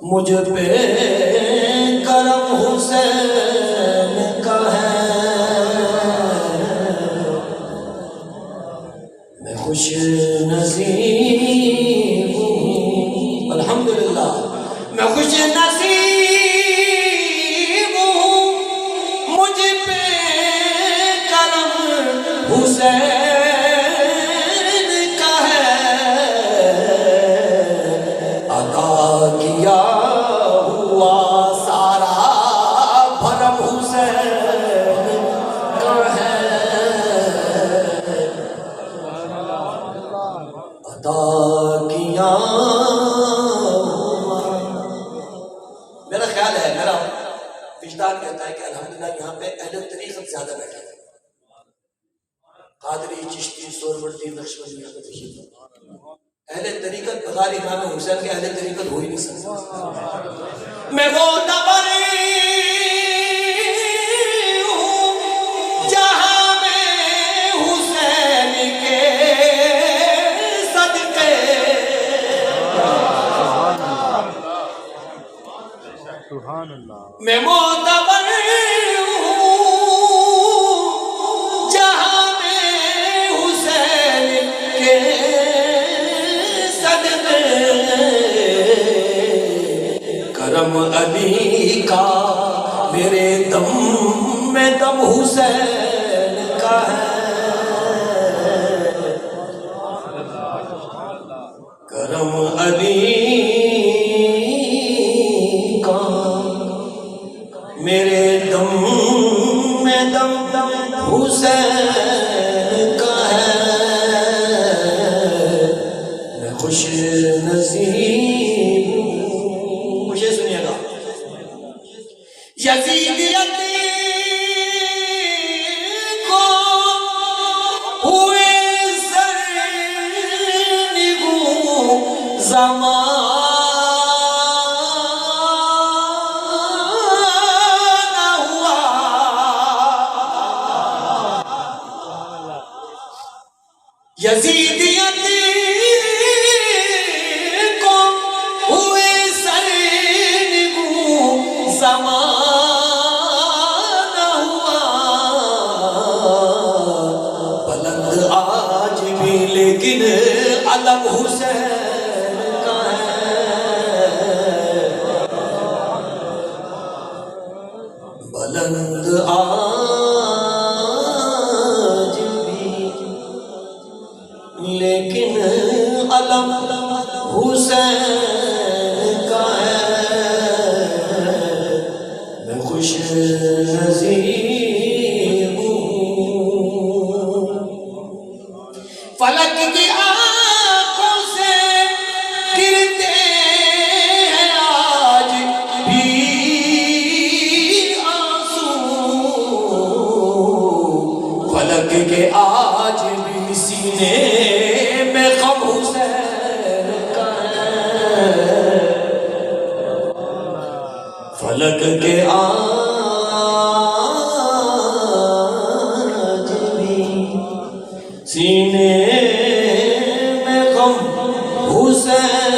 مجھ پہ کرم حسین کا ہے، میں خوش نصیب ہوں، الحمدللہ میں خوش نصیب ہوں، مجھ پہ کرم حسین کا ہے، عطا کیا ہوا سارا بھرم حسین کا ہے، عطا کیا ہوا۔ میرا خیال ہے، میرا وجدان کہتا ہے کہ الحمدللہ یہاں پہ اہل طریقت زیادہ بیٹھے ہیں، قادری، چشتی، سہروردی، نقشبندی، یہاں پہ تشریف فرما۔ اہل طریقت بغیر امام حسین کے اہل طریقت ہو ہی نہیں سکتا۔ میں وہ دبری ہوں جہاں میں حسین کے صدقے، میں وہ دبری ہوں جہاں میں حسین کے کرم علی کا میرے دم میں دم حسین کا ہے، کرم علی کا میرے دم میں دم حسین کا ہے، میں خوش نصیب ہوں۔ مجھے سنیے گا، یزیدیت کو ہوئے سرنگوں زمانہ ہوا، یزیدیت زمانہ ہوا، بلند آج بھی لیکن علم حسین کا ہے، بلند آج بھی لیکن علم حسین کا ہے، خوش نصیب ہوں۔ فلک کی آنکھوں سے گرتے ہیں آج بھی آنسو، فلک کے آج بھی سینے میں غم حسین کا ہے، فلک کے آج بھی سینے میں غم حسین